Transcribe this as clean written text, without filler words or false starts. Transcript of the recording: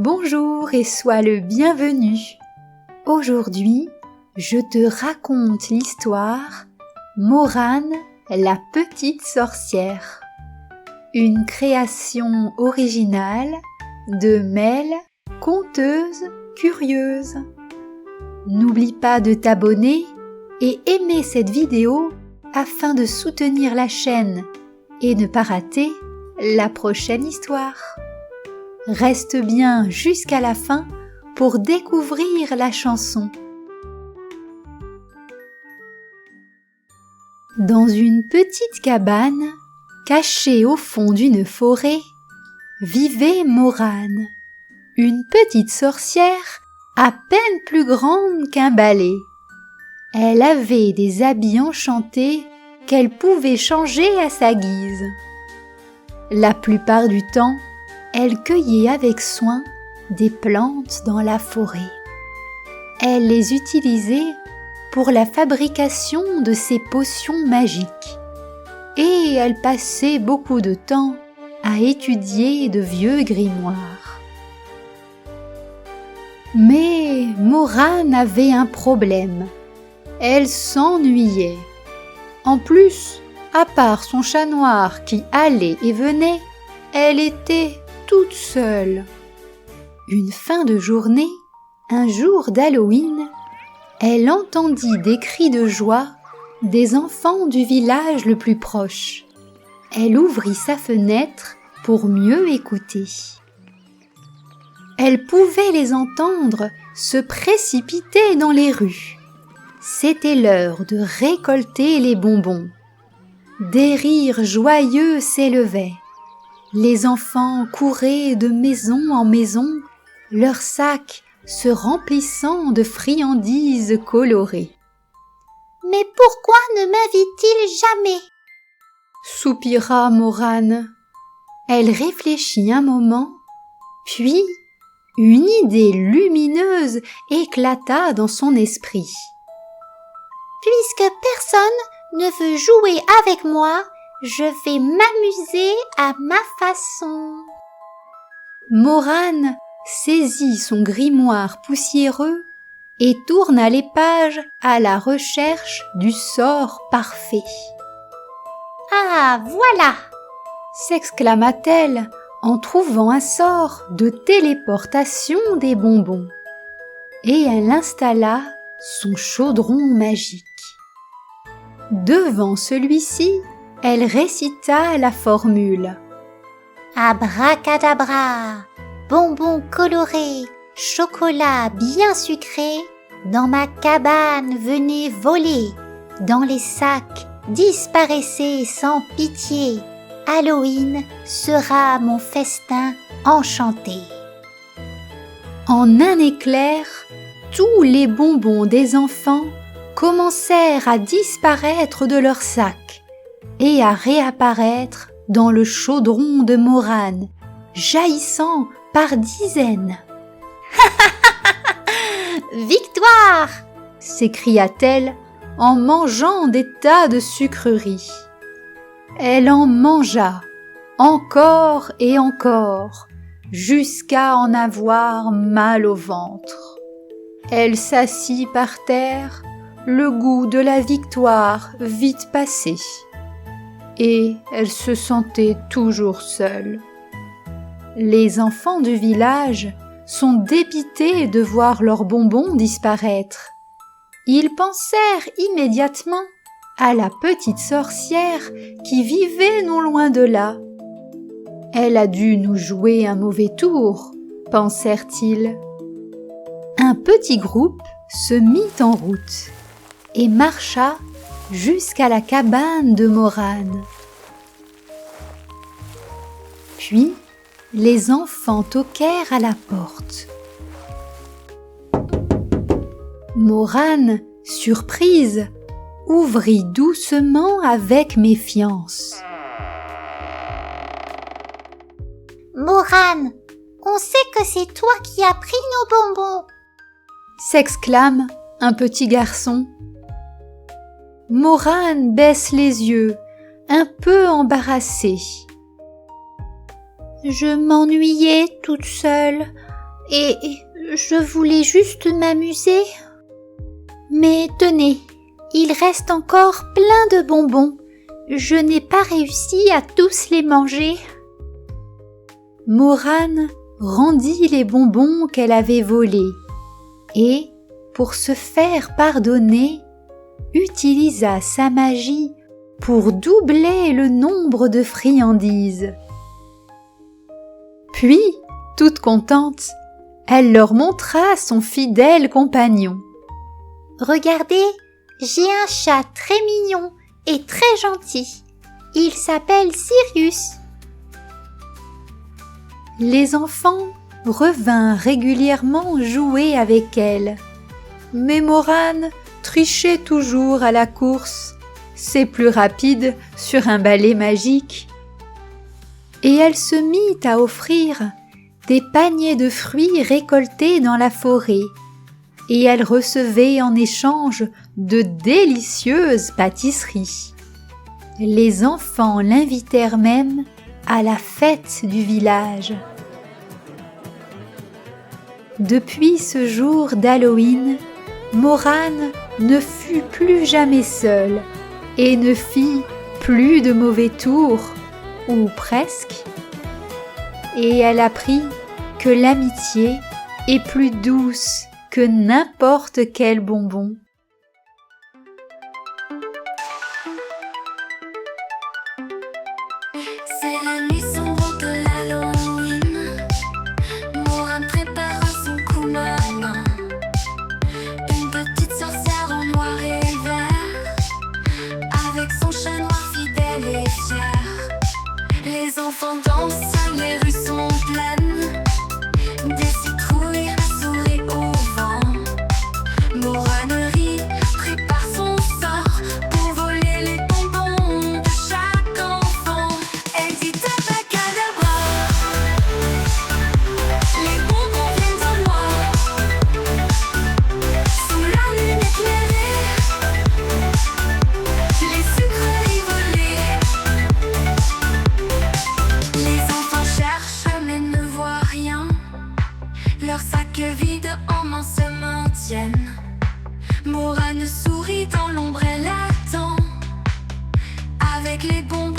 Bonjour et sois le bienvenu. Aujourd'hui, je te raconte l'histoire Morane, la petite sorcière. Une création originale de Mel, conteuse curieuse. N'oublie pas de t'abonner et aimer cette vidéo afin de soutenir la chaîne et ne pas rater la prochaine histoire. Reste bien jusqu'à la fin pour découvrir la chanson. Dans une petite cabane, cachée au fond d'une forêt, vivait Morane, une petite sorcière à peine plus grande qu'un balai. Elle avait des habits enchantés qu'elle pouvait changer à sa guise. La plupart du temps, elle cueillait avec soin des plantes dans la forêt. Elle les utilisait pour la fabrication de ses potions magiques et elle passait beaucoup de temps à étudier de vieux grimoires. Mais Morane avait un problème. Elle s'ennuyait. En plus, à part son chat noir qui allait et venait, elle était toute seule. Une fin de journée, un jour d'Halloween, elle entendit des cris de joie des enfants du village le plus proche. Elle ouvrit sa fenêtre pour mieux écouter. Elle pouvait les entendre se précipiter dans les rues. C'était l'heure de récolter les bonbons. Des rires joyeux s'élevaient. Les enfants couraient de maison en maison, leurs sacs se remplissant de friandises colorées. « Mais pourquoi ne m'invite-t-il jamais ?» soupira Morane. Elle réfléchit un moment, puis une idée lumineuse éclata dans son esprit. « Puisque personne ne veut jouer avec moi, je vais m'amuser à ma façon. » Morane saisit son grimoire poussiéreux et tourna les pages à la recherche du sort parfait. « Ah, voilà !» s'exclama-t-elle en trouvant un sort de téléportation des bonbons. Et elle installa son chaudron magique. Devant celui-ci, elle récita la formule. Abracadabra, bonbons colorés, chocolat bien sucré, dans ma cabane venez voler, dans les sacs disparaissez sans pitié, Halloween sera mon festin enchanté. En un éclair, tous les bonbons des enfants commencèrent à disparaître de leurs sacs et à réapparaître dans le chaudron de Morane, jaillissant par dizaines. « Victoire !» s'écria-t-elle en mangeant des tas de sucreries. Elle en mangea encore et encore, jusqu'à en avoir mal au ventre. Elle s'assit par terre, le goût de la victoire vite passé. Et elle se sentait toujours seule. Les enfants du village sont dépités de voir leurs bonbons disparaître. Ils pensèrent immédiatement à la petite sorcière qui vivait non loin de là. Elle a dû nous jouer un mauvais tour, pensèrent-ils. Un petit groupe se mit en route et marcha jusqu'à la cabane de Morane. Puis, les enfants toquèrent à la porte. Morane, surprise, ouvrit doucement avec méfiance. « Morane, on sait que c'est toi qui as pris nos bonbons !» s'exclame un petit garçon. Morane baisse les yeux, un peu embarrassée. Je m'ennuyais toute seule, Et je voulais juste m'amuser. Mais tenez, il reste encore plein de bonbons. Je n'ai pas réussi à tous les manger. Morane rendit les bonbons qu'elle avait volés et, pour se faire pardonner, utilisa sa magie pour doubler le nombre de friandises. Puis, toute contente, elle leur montra son fidèle compagnon. « Regardez, j'ai un chat très mignon et très gentil. Il s'appelle Sirius. » Les enfants revinrent régulièrement jouer avec elle. Mais Morane trichait toujours à la course. C'est plus rapide sur un balai magique. Et elle se mit à offrir des paniers de fruits récoltés dans la forêt, et elle recevait en échange de délicieuses pâtisseries. Les enfants l'invitèrent même à la fête du village. Depuis ce jour d'Halloween, Morane ne fut plus jamais seule et ne fit plus de mauvais tours, ou presque. Et elle apprit que l'amitié est plus douce que n'importe quel bonbon. C'est la nuit sombre de l'Halloween. Morane prépare son coup malin. Une petite sorcière en noir et vert, avec son chat noir fidèle et fier. Les enfants dansent, les rues sont pleines, des citrouilles, souris au vent. Morane rit, prépare son sort pour voler les bonbons de chaque enfant. Elle dit abacadabra, les bonbons viennent au loin. Sous la lune éclairée, les sucreries volées. Les enfants cherchent mais ne voient rien. Leurs sacs vides en main se maintiennent. Morane sourit dans l'ombre, elle attend avec les bonbons.